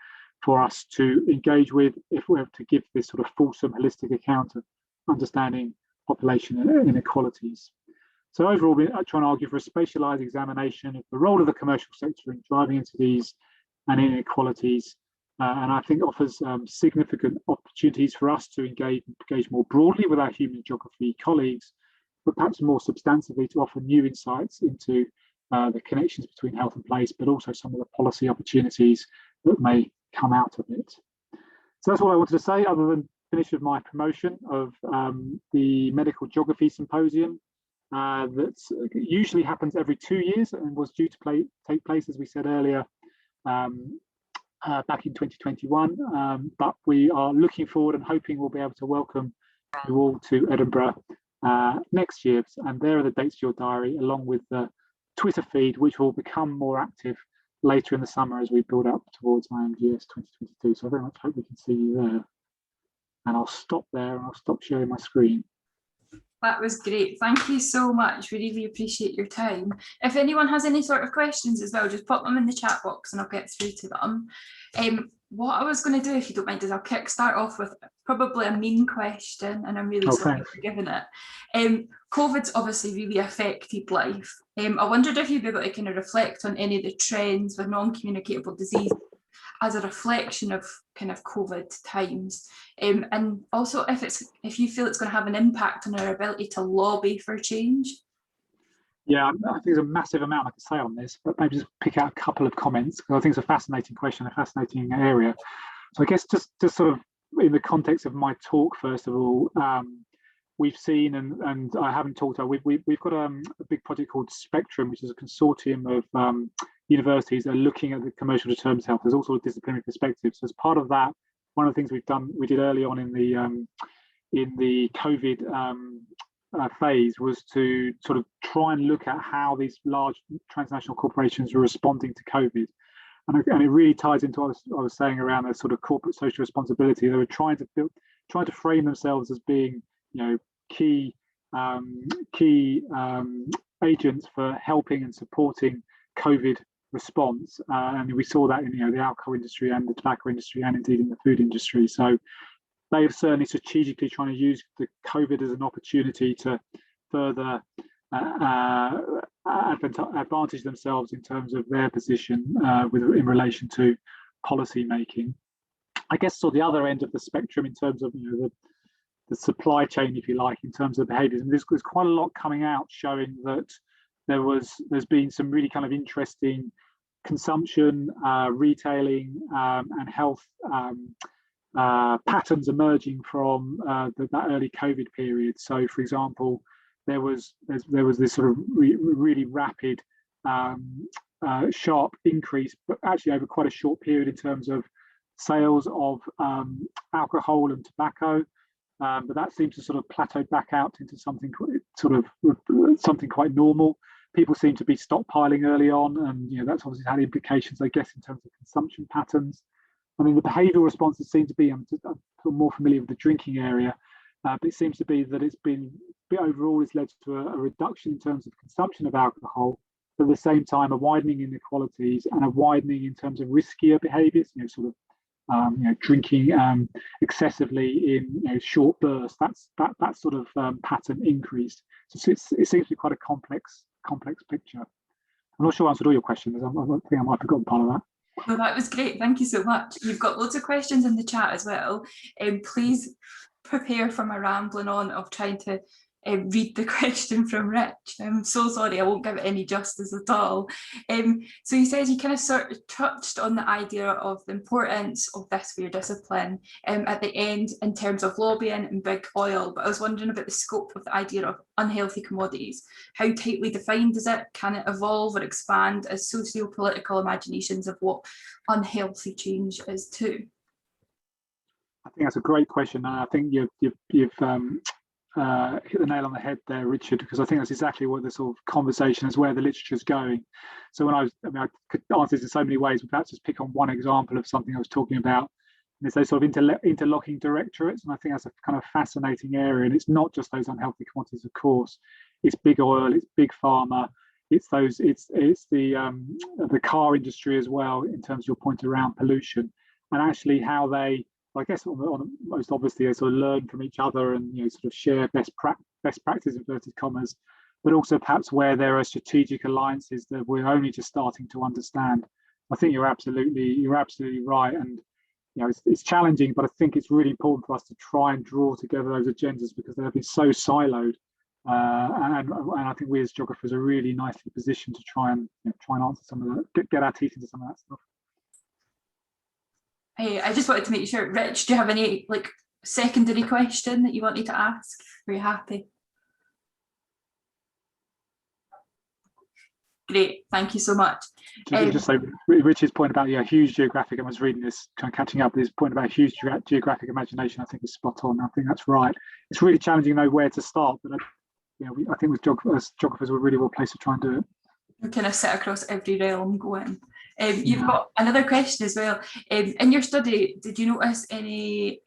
for us to engage with if we're to give this sort of fulsome, holistic account of understanding population inequalities. So overall, we're trying to argue for a spatialized examination of the role of the commercial sector in driving into these and inequalities, and I think offers significant opportunities for us to engage more broadly with our human geography colleagues, but perhaps more substantively to offer new insights into the connections between health and place, but also some of the policy opportunities that may come out of it. So that's what I wanted to say, other than finish with my promotion of the Medical Geography Symposium that usually happens every 2 years and was due to take place, as we said earlier, back in 2021. But we are looking forward and hoping we'll be able to welcome you all to Edinburgh next year. And there are the dates to your diary, along with the Twitter feed, which will become more active later in the summer as we build up towards IMGS 2022. So I very much hope we can see you there. And I'll stop there and I'll stop sharing my screen. That was great. Thank you so much. We really appreciate your time. If anyone has any sort of questions as well, just pop them in the chat box and I'll get through to them. What I was going to do, if you don't mind, is I'll start off with probably a mean question, and I'm really sorry for giving it. COVID's obviously really affected life. I wondered if you'd be able to kind of reflect on any of the trends with non-communicable disease as a reflection of kind of COVID times, and also if you feel it's going to have an impact on our ability to lobby for change. Yeah, I think there's a massive amount I could say on this, but maybe just pick out a couple of comments, because I think it's a fascinating question, a fascinating area. So I guess just sort of in the context of my talk, first of all, we've seen, and I haven't talked about, we've got a big project called Spectrum, which is a consortium of universities that are looking at the commercial determinants of health. There's also a disciplinary perspective. So as part of that, one of the things we did early on in the COVID phase was to sort of try and look at how these large transnational corporations were responding to COVID. And it really ties into what I was saying around the sort of corporate social responsibility. They were trying to frame themselves as being, you know, key agents for helping and supporting COVID response. And we saw that in, you know, the alcohol industry and the tobacco industry, and indeed in the food industry. So they've certainly strategically trying to use the COVID as an opportunity to further advantage themselves in terms of their position in relation to policy making. I guess so the other end of the spectrum in terms of, you know, the supply chain, if you like, in terms of behaviours. And there's quite a lot coming out showing that there's been some really kind of interesting consumption, retailing, and health patterns emerging from that early COVID period. So, for example, there was this sort of really rapid, sharp increase, but actually over quite a short period in terms of sales of alcohol and tobacco. But that seems to sort of plateau back out into something quite normal. People seem to be stockpiling early on, and, you know, that's obviously had implications, I guess, in terms of consumption patterns. I mean, the behavioural responses seem to be, I'm more familiar with the drinking area, but it seems to be that overall it's led to a reduction in terms of consumption of alcohol, but at the same time a widening inequalities and a widening in terms of riskier behaviours, you know, sort of drinking excessively in, you know, short bursts. That sort of pattern increased. So it seems to be quite a complex picture. I'm not sure I answered all your questions. I think I might have forgotten part of that. Well, that was great. Thank you so much. You've got loads of questions in the chat as well. Please prepare for my rambling on of trying to read the question from Rich. I'm so sorry, I won't give it any justice at all. So he says you kind of sort of touched on the idea of the importance of this for your discipline at the end in terms of lobbying and big oil, but I was wondering about the scope of the idea of unhealthy commodities. How tightly defined is it? Can it evolve or expand as socio-political imaginations of what unhealthy change is too? I think that's a great question, and I think you've hit the nail on the head there, Richard, because I think that's exactly what the sort of conversation is, where the literature is going. So I could answer this in so many ways, but perhaps just pick on one example of something I was talking about. And it's those sort of interlocking directorates, and I think that's a kind of fascinating area. And it's not just those unhealthy commodities, of course. It's big oil, it's big pharma, it's the car industry as well, in terms of your point around pollution, and actually how they, I guess, most obviously, they sort of learn from each other and, you know, sort of share best practice, inverted commas, but also perhaps where there are strategic alliances that we're only just starting to understand. I think you're absolutely right, and, you know, it's challenging, but I think it's really important for us to try and draw together those agendas, because they have been so siloed, and I think we as geographers are really nicely positioned to try and answer some of that, get our teeth into some of that stuff. I just wanted to make sure, Rich, do you have any like secondary question that you wanted to ask? Are you happy? Great, thank you so much. Just say Rich's point about huge geographic. I was reading this, kind of catching up. This point about huge geographic imagination, I think, is spot on. I think that's right. It's really challenging to know where to start, but I think with geographers, we're really well placed to try and do it. We kind of sit across every realm going. You've got another question as well. In your study, did you notice any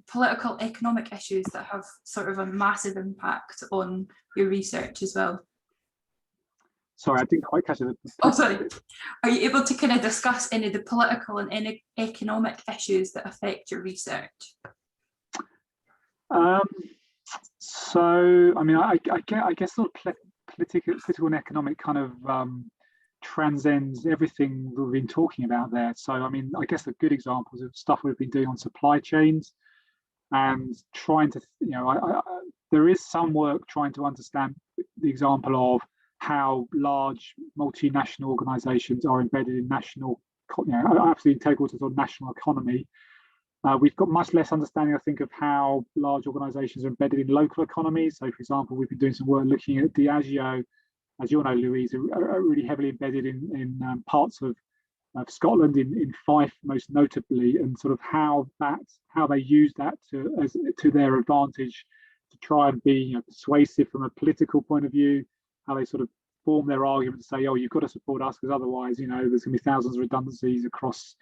political, economic issues that have sort of a massive impact on your research as well? Sorry, I didn't quite catch it. Oh, sorry. Are you able to kind of discuss any of the political and any economic issues that affect your research? So, I mean, I guess sort of political and economic kind of transcends everything we've been talking about there. So, I mean, I guess the good examples of stuff we've been doing on supply chains and trying to, there is some work trying to understand the example of how large multinational organizations are embedded in national, absolutely integral to the national economy. We've got much less understanding, I think, of how large organizations are embedded in local economies. So, for example, we've been doing some work looking at Diageo, as you all know, Louise, are really heavily embedded in parts of Scotland, in Fife most notably, and sort of how they use that to their advantage to try and be persuasive from a political point of view, how they sort of form their argument to say, oh, you've got to support us because otherwise, there's going to be thousands of redundancies across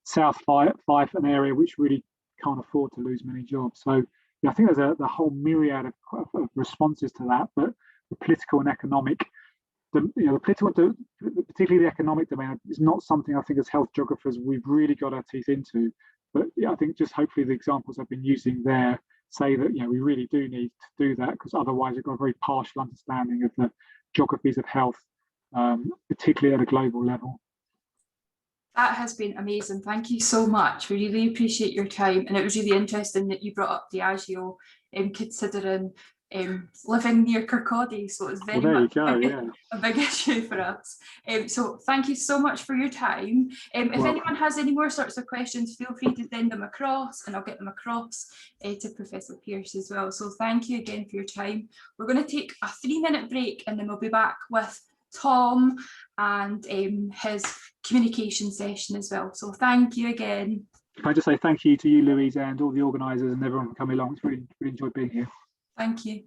South Fife, an area which really can't afford to lose many jobs. So I think there's the whole myriad of responses to that, but the political and economic, particularly the economic domain, is not something I think as health geographers we've really got our teeth into. But I think just hopefully the examples I've been using there say that we really do need to do that, because otherwise we've got a very partial understanding of the geographies of health, particularly at a global level. That has been amazing. Thank you so much. We really appreciate your time. And it was really interesting that you brought up Diageo, considering living near Kirkcaldy. So it's very much a big issue for us. So thank you so much for your time. If anyone has any more sorts of questions, feel free to send them across and I'll get them across to Professor Pearce as well. So thank you again for your time. We're going to take a 3-minute break and then we'll be back with Tom and his communication session as well. So thank you again. Can I just say thank you to you, Louise, and all the organisers and everyone for coming along. It's really enjoyed being here. Thank you.